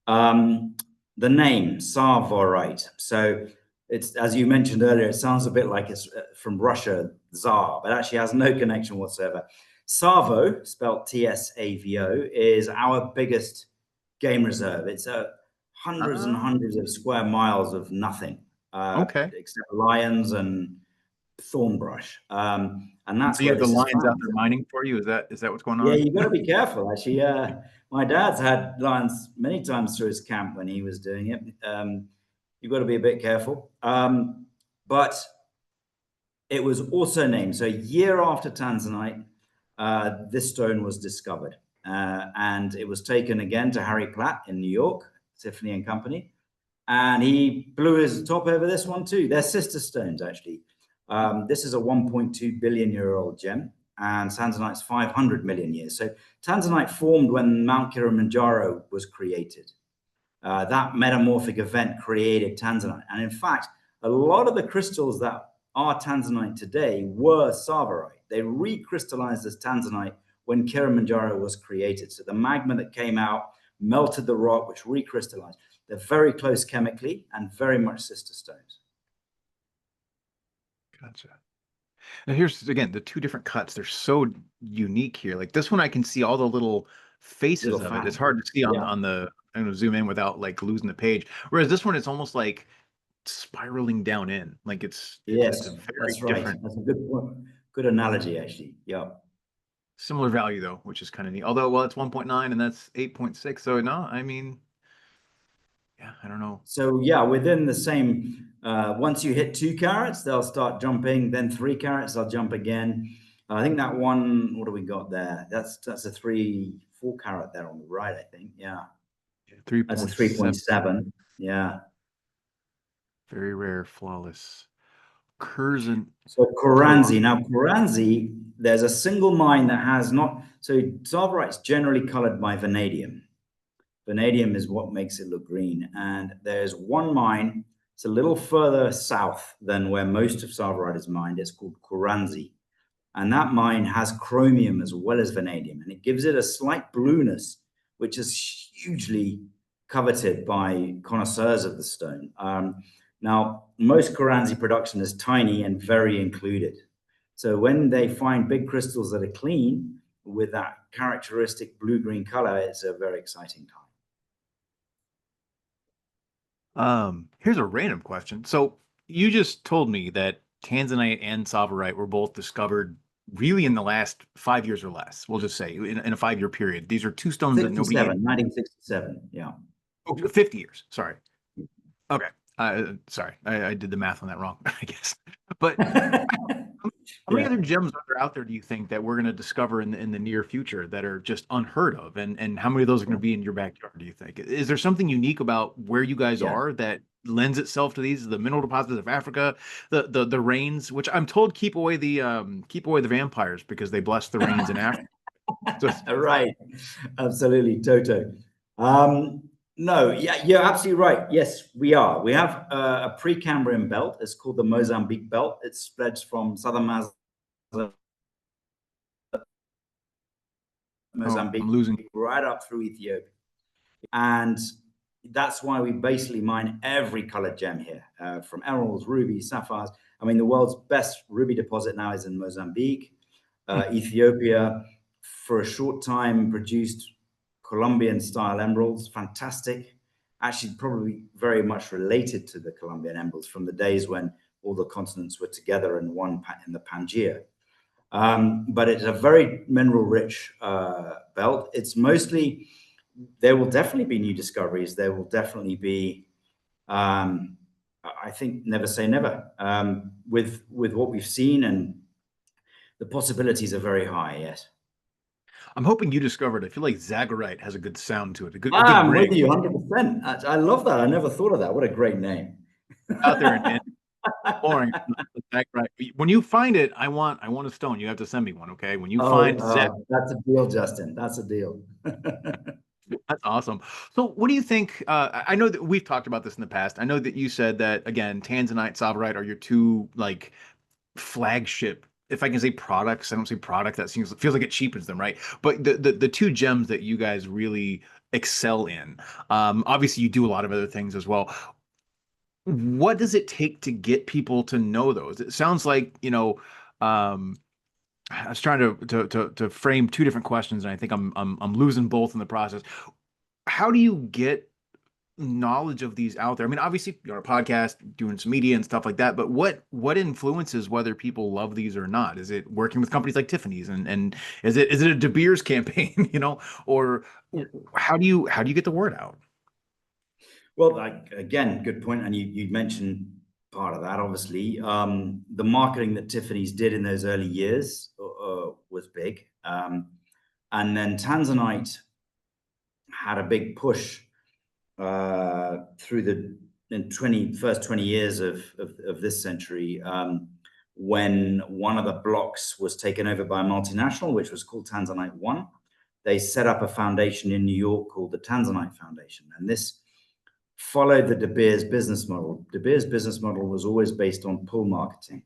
Um, the name Tsavorite. So it's, as you mentioned earlier, it sounds a bit like it's from Russia, Tsar, but actually has no connection whatsoever. Tsavo, spelled Tsavo, is our biggest game reserve. It's hundreds and Ah, hundreds of square miles of nothing, okay. except lions and thornbrush. And that's So you where have the this is lions out found. there mining for you? Is that what's going Yeah, on? you got to be careful. Actually, my dad's had lions many times through his camp when he was doing it. You've got to be a bit careful. But it was also named. So a year after Tanzanite, this stone was discovered, and it was taken again to Harry Platt in New York, Tiffany and Company, and he blew his top over this one too. They're sister stones, actually. This is a 1.2 billion year old gem, and Tanzanite's 500 million years. So Tanzanite formed when Mount Kilimanjaro was created. That metamorphic event created Tanzanite. And in fact, a lot of the crystals that are Tanzanite today were Tsavorite. They recrystallized as Tanzanite when Kilimanjaro was created. So the magma that came out melted the rock, which recrystallized. They're very close chemically and very much sister stones. Gotcha. Now here's again the two different cuts. They're so unique here. Like this one, I can see all the little Little faces of it. It's fan. hard to see Yeah. on the. I'm gonna zoom in without like losing the page. Whereas this one, it's almost like spiraling down in. Like it's a Yes, very that's right. different, That's a good point. Good analogy, actually. Yeah. similar value though, which is kind of neat. Although, well, it's 1.9 and that's 8.6. So no, I mean, yeah, I don't know. So yeah, within the same, once you hit 2 carats, they'll start jumping. Then 3 carats, they'll jump again. I think that one. What do we got there? That's a 4 carat there on the right. I think. Yeah, that's a 3.7, 3.7. Yeah. very rare, flawless. Curzon. So Koranzi. Now Koranzi, there's a single mine that has not. So Tsavorite's generally colored by vanadium. Vanadium is what makes it look green. And there's one mine, it's a little further south than where most of Tsavorite is mined. It's called Kuranzi. And that mine has chromium as well as vanadium. And it gives it a slight blueness, which is hugely coveted by connoisseurs of the stone. Now, most Kuranzi production is tiny and very included. So when they find big crystals that are clean with that characteristic blue-green color, it's a very exciting time. Here's a random question. So you just told me that Tanzanite and Tsavorite were both discovered really in the last 5 years or less. We'll just say in a 5 year period. These are two stones that nobody had. 1967. Yeah. Oh, 50 years. Sorry. Okay. Sorry. I did the math on that wrong, I guess. But how many Yeah. other gems are there out there, do you think, that we're going to discover in the near future that are just unheard of? And how many of those are going to be in your backyard, do you think? Is there something unique about where you guys Yeah. are that lends itself to these, the mineral deposits of Africa, the rains, which I'm told keep away the vampires because they bless the rains in Africa. So, Right. Absolutely, Toto. No, yeah, you're absolutely right. Yes, we are. We have a Precambrian belt. It's called the Mozambique belt. It spreads from southern oh, I'm Mozambique losing. right up through Ethiopia. And that's why we basically mine every colored gem here, from emeralds, rubies, sapphires. I mean, the world's best ruby deposit now is in Mozambique. Ethiopia, for a short time, produced Colombian style emeralds, fantastic. Actually, probably very much related to the Colombian emeralds from the days when all the continents were together in one in the Pangaea. But it's a very mineral rich belt. It's mostly, there will definitely be new discoveries. There will definitely be, I think, never say never. With what we've seen, and the possibilities are very high. Yes. I'm hoping you discovered it. I feel like Zagorite has a good sound to it, a good I'm with ring. you 100%. I love that. I never thought of that. What a great name. Out there and exploring. Zagorite. When you find it, I want a stone. You have to send me one, okay? When you find Zag, That's a deal, Justin. That's a deal. that's awesome. So, what do you think? I know that we've talked about this in the past. I know that you said that again, Tanzanite, Tsavorite are your two like flagship, if I can say products. I don't say product. That feels like it cheapens them, right? But the two gems that you guys really excel in. Obviously, you do a lot of other things as well. What does it take to get people to know those? It sounds like, um, I was trying to frame two different questions, and I think I'm losing both in the process. How do you get knowledge of these out there? I mean, obviously you're on a podcast, doing some media and stuff like that, but what influences whether people love these or not? Is it working with companies like Tiffany's, and is it a De Beers campaign, or how do you get the word out? Well, like, again, good point. And you mentioned part of that, obviously. The marketing that Tiffany's did in those early years was big. And then Tanzanite had a big push through the first 20 years of this century, when one of the blocks was taken over by a multinational, which was called Tanzanite One. They set up a foundation in New York called the Tanzanite Foundation. And this followed the De Beers business model. De Beers business model was always based on pull marketing.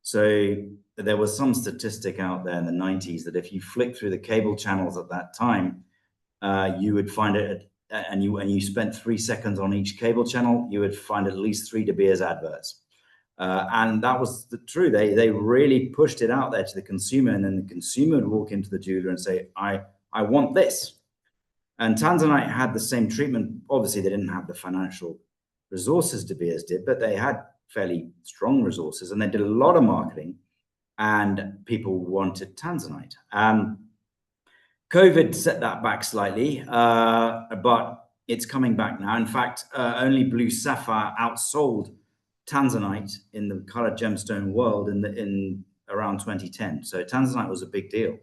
So there was some statistic out there in the 90s that if you flick through the cable channels at that time, you would find it, and you spent 3 seconds on each cable channel, you would find at least 3 De Beers adverts. And that was true. They really pushed it out there to the consumer, and then the consumer would walk into the jeweler and say, I want this. And Tanzanite had the same treatment. Obviously, they didn't have the financial resources De Beers did, but they had fairly strong resources, and they did a lot of marketing, and people wanted Tanzanite. COVID set that back slightly, but it's coming back now. In fact, only blue sapphire outsold Tanzanite in the colored gemstone world in around 2010. So Tanzanite was a big deal.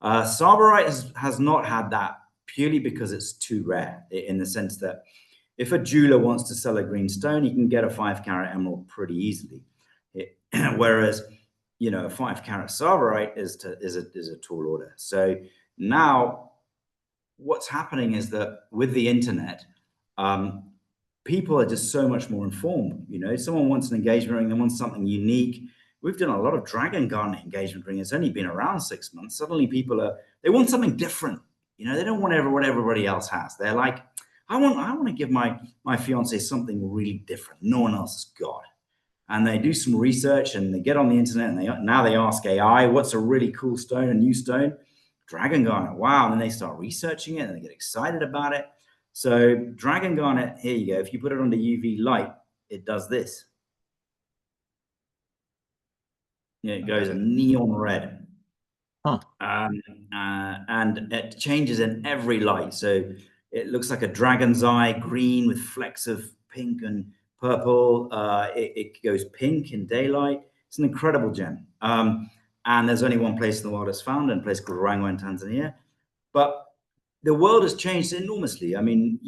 Tsavorite has not had that, purely because it's too rare, in the sense that if a jeweler wants to sell a green stone, he can get a 5-carat emerald pretty easily. Whereas, a 5-carat Tsavorite is a tall order. So now what's happening is that with the internet, people are just so much more informed. Someone wants an engagement ring, they want something unique. We've done a lot of dragon garnet engagement ring. It's only been around 6 months. Suddenly they want something different. They don't want what everybody else has. They're like, I want to give my fiance something really different no one else has got. And they do some research, and they get on the internet, and now they ask AI, what's a really cool stone, a new stone? Dragon garnet. Wow. And then they start researching it, and they get excited about it. So dragon garnet, here you go. If you put it under UV light, it does this. It goes neon red. Huh. And it changes in every light. So it looks like a dragon's eye, green with flecks of pink and purple. It goes pink in daylight. It's an incredible gem. And there's only one place in the world it's found, in a place called Rango in Tanzania. But the world has changed enormously. I mean,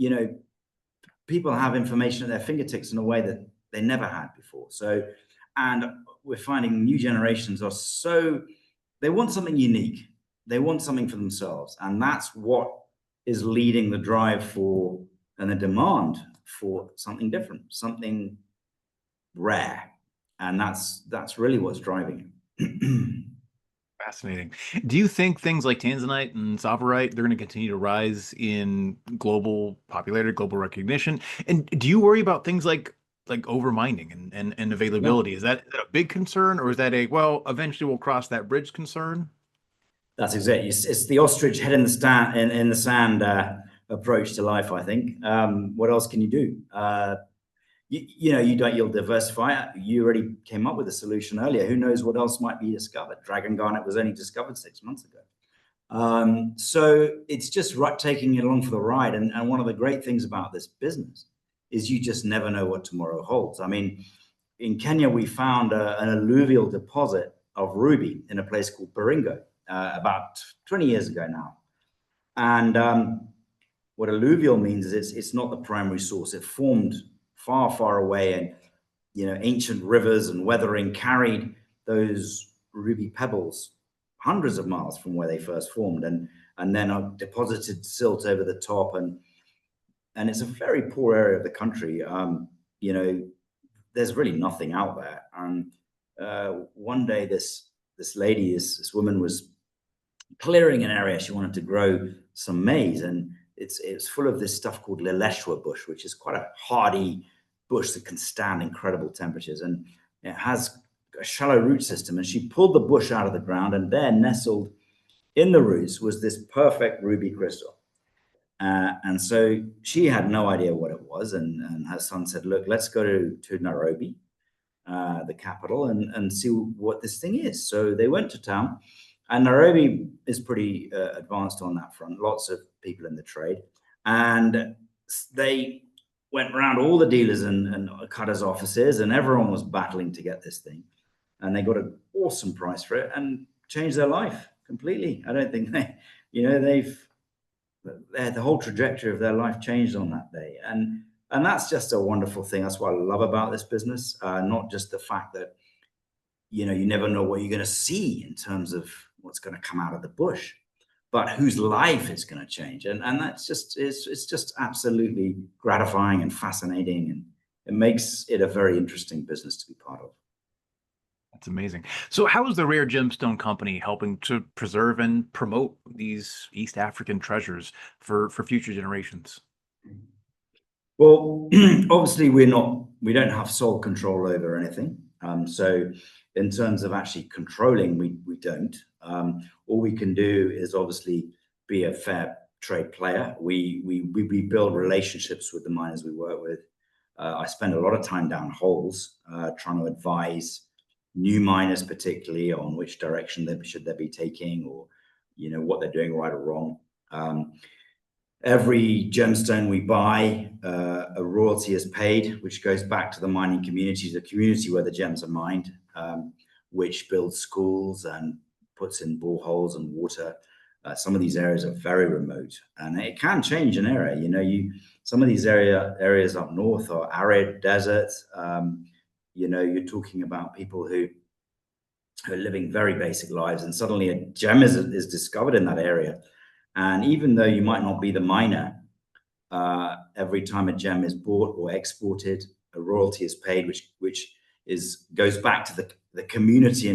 people have information at their fingertips in a way that they never had before. So, and we're finding new generations they want something unique. They want something for themselves. And that's what is leading the drive for, and the demand for, something different, something rare. And that's really what's driving it. Fascinating. Do you think things like Tanzanite and Tsavorite, they're going to continue to rise in global popularity, global recognition? And do you worry about things like overmining and availability? Yeah. Is that a big concern, or is that eventually we'll cross that bridge concern? That's exactly. It's the ostrich head in the sand approach to life, I think. What else can you do? You'll diversify. You already came up with a solution earlier. Who knows what else might be discovered? Dragon garnet was only discovered 6 months ago. So it's just taking it along for the ride. And one of the great things about this business is you just never know what tomorrow holds. I mean, in Kenya, we found an alluvial deposit of ruby in a place called Baringo. about 20 years ago now. And what alluvial means is it's not the primary source. It formed far, far away, and ancient rivers and weathering carried those ruby pebbles hundreds of miles from where they first formed, and then are deposited silt over the top, and it's a very poor area of the country. There's really nothing out there. And one day, this lady, this woman, was clearing an area. She wanted to grow some maize, and it's full of this stuff called lileshwa bush, which is quite a hardy bush that can stand incredible temperatures, and it has a shallow root system. And she pulled the bush out of the ground, and there, nestled in the roots, was this perfect ruby crystal. And so she had no idea what it was, and her son said, "Look, let's go to Nairobi, the capital, and see what this thing is." So they went to town, and Nairobi is pretty advanced on that front. Lots of people in the trade, and they went around all the dealers and cutters' offices, and everyone was battling to get this thing, and they got an awesome price for it and changed their life completely. I don't think the whole trajectory of their life changed on that day, and that's just a wonderful thing. That's what I love about this business. Not just the fact that you never know what you're going to see in terms of what's going to come out of the bush, but whose life it's going to change, and that's just it's just absolutely gratifying and fascinating, and it makes it a very interesting business to be part of. That's amazing. So how is the Rare Gemstone Company helping to preserve and promote these East African treasures for future generations? Well, obviously we don't have sole control over anything. So in terms of actually controlling, we don't. All we can do is obviously be a fair trade player. We build relationships with the miners we work with. I spend a lot of time down holes trying to advise new miners, particularly on which direction they should be taking, or what they're doing right or wrong. Every gemstone we buy, a royalty is paid, which goes back to the mining community, the community where the gems are mined, which builds schools and puts in boreholes and water. Some of these areas are very remote, and it can change an area. Some of these areas up north are arid deserts. You're talking about people who are living very basic lives, and suddenly a gem is discovered in that area. And even though you might not be the miner, every time a gem is bought or exported, a royalty is paid, which goes back to the community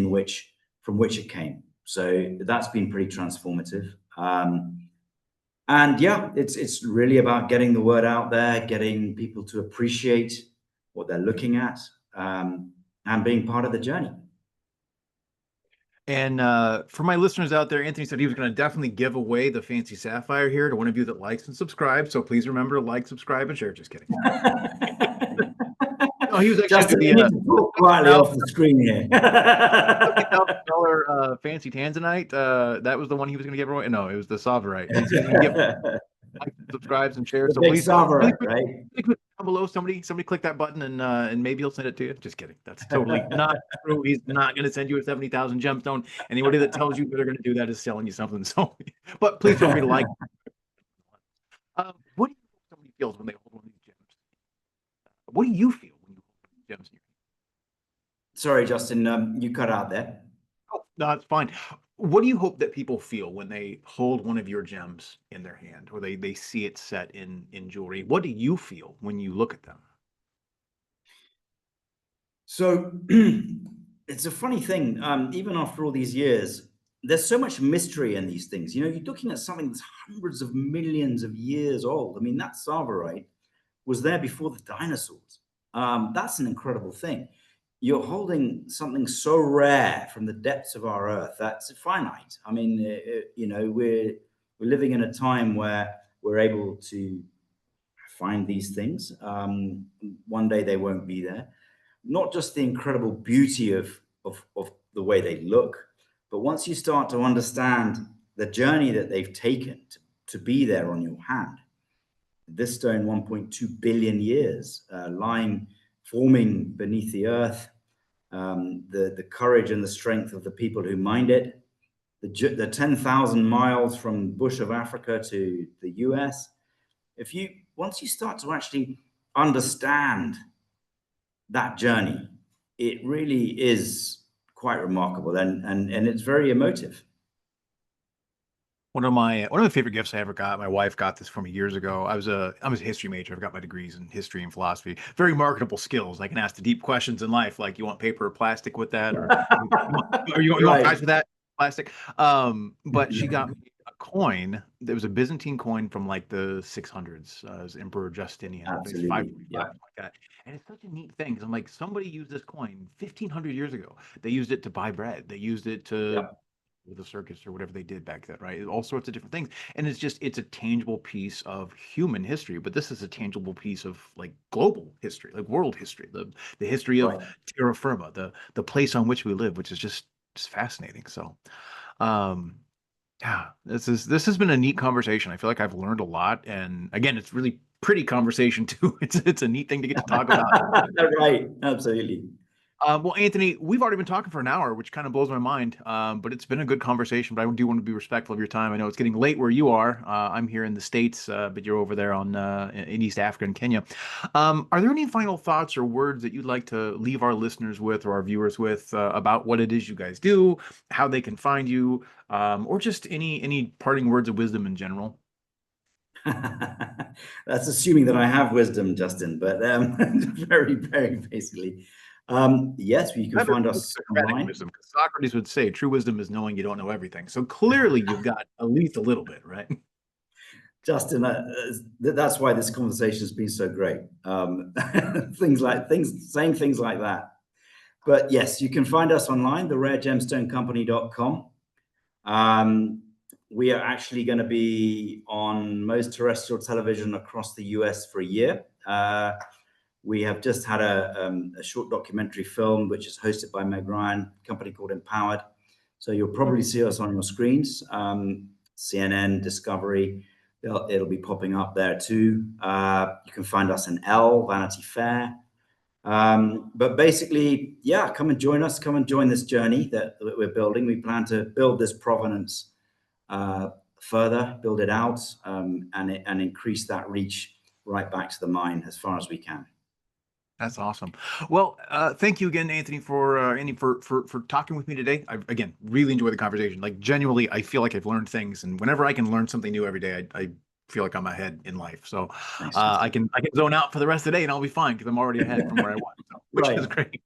from which it came. So that's been pretty transformative. And yeah, it's really about getting the word out there, getting people to appreciate what they're looking at, and being part of the journey. And for my listeners out there, Anthony said he was going to definitely give away the fancy sapphire here to one of you that likes and subscribes. So please remember to like, subscribe, and share. Just kidding. No, he was actually Justin, you need to talk quietly off the screen here. $50,000 fancy Tanzanite. That was the one he was going to give away. No, it was the Tsavorite. He's going to give like, subscribes, and shares. So please, Tsavorite, right? Down below, somebody click that button, and maybe he'll send it to you. Just kidding. That's totally not true. He's not going to send you a 70,000 gemstone. Anybody that tells you they're going to do that is selling you something. So, but please feel free to like. What do you think somebody feels when they hold one of these gems? What do you feel when you hold gems in your hand? Sorry, Justin, you cut out there. Oh, no, that's fine. What do you hope that people feel when they hold one of your gems in their hand, or they see it set in jewelry? What do you feel when you look at them? So it's a funny thing. Even after all these years, there's so much mystery in these things. You're looking at something that's hundreds of millions of years old. I mean, that Tsavorite was there before the dinosaurs. That's an incredible thing. You're holding something so rare from the depths of our earth that's finite. I mean, we're living in a time where we're able to find these things. One day they won't be there. Not just the incredible beauty of the way they look, but once you start to understand the journey that they've taken to be there on your hand. This stone, 1.2 billion years, forming beneath the earth, the courage and the strength of the people who mined it, the 10,000 miles from bush of Africa to the US. Once you start to actually understand that journey, it really is quite remarkable, and it's very emotive. One of my favorite gifts I ever got, my wife got this for me years ago. I was a history major. I've got my degrees in history and philosophy. Very marketable skills. I can ask the deep questions in life, like you want paper or plastic with that, or you want Right. fries with that, plastic. But she got me a coin. There was a Byzantine coin from like the 600s. It was Emperor Justinian. I think it's Absolutely. 545, Yeah. something like that. And it's such a neat thing because I'm like, somebody used this coin 1,500 years ago. They used it to buy bread. They used it to Yeah. the circus or whatever they did back then, right? All sorts of different things. And it's a tangible piece of human history, but this is a tangible piece of like global history, like world history, the history of Right. terra firma, the place on which we live, which is just fascinating. So um yeah, this has been a neat conversation. I feel like I've learned a lot. And again, it's really pretty conversation too. It's a neat thing to get to talk about. Right. Absolutely. Well, Anthony, we've already been talking for an hour, which kind of blows my mind. But it's been a good conversation. But I do want to be respectful of your time. I know it's getting late where you are. I'm here in the States, but you're over there in East Africa and Kenya. Are there any final thoughts or words that you'd like to leave our listeners with or our viewers with about what it is you guys do, how they can find you, or just any parting words of wisdom in general? That's assuming that I have wisdom, Justin, but very, very basically. Yes, you can Better find than us Socratic online. wisdom, because Socrates would say true wisdom is knowing you don't know everything. So clearly you've got at least a little bit, right? Justin, that's why this conversation has been so great. Saying things like that. But yes, you can find us online, the raregemstonecompany.com. We are actually going to be on most terrestrial television across the US for a year. We have just had a short documentary film, which is hosted by Meg Ryan, a company called Empowered. So you'll probably see us on your screens, CNN, Discovery. It'll be popping up there too. You can find us in Vanity Fair. But basically, yeah, come and join us. Come and join this journey that we're building. We plan to build this provenance further, build it out, and increase that reach right back to the mine as far as we can. That's awesome. Well, thank you again, Anthony, for talking with me today. I again really enjoyed the conversation. Like genuinely, I feel like I've learned things, and whenever I can learn something new every day, I feel like I'm ahead in life. So Thanks, I can zone out for the rest of the day, and I'll be fine because I'm already ahead from where I was, so, which Right. is great.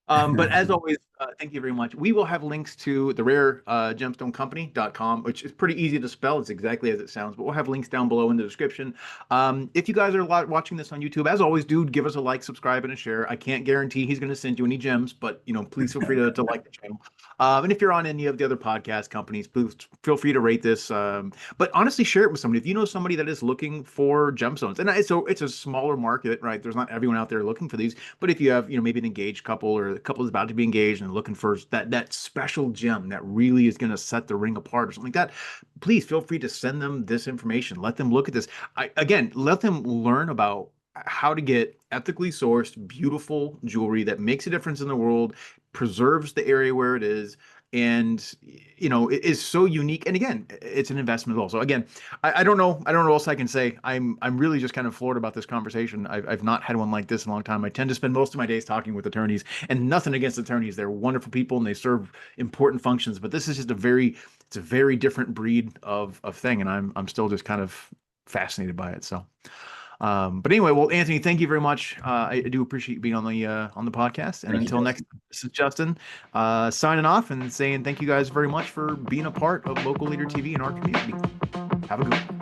But as always, thank you very much. We will have links to the rare gemstonecompany.com, which is pretty easy to spell. It's exactly as it sounds, but we'll have links down below in the description. If you guys are watching this on YouTube, as always, dude, give us a like, subscribe, and a share. I can't guarantee he's going to send you any gems, but please feel free to like the channel. And if you're on any of the other podcast companies, please feel free to rate this. But honestly, share it with somebody. If you know somebody that is looking for gemstones, and it's a smaller market, right? There's not everyone out there looking for these, but if you have, maybe an engaged couple or a couple is about to be engaged and looking for that special gem that really is going to set the ring apart or something like that, please feel free to send them this information. Let them look at this. Again, let them learn about how to get ethically sourced, beautiful jewelry that makes a difference in the world, preserves the area where it is, and it is so unique. And again, it's an investment as well. So again, I don't know what else I can say. I'm really just kind of floored about this conversation. I've not had one like this in a long time. I tend to spend most of my days talking with attorneys, and nothing against attorneys. They're wonderful people and they serve important functions, but this is just it's a very different breed of thing, and I'm still just kind of fascinated by it. So but anyway, well, Anthony, thank you very much. I do appreciate you being on the podcast. And Thank you, until next Justin. time, this is Justin signing off and saying thank you guys very much for being a part of Local Leader TV in our community. Have a good one.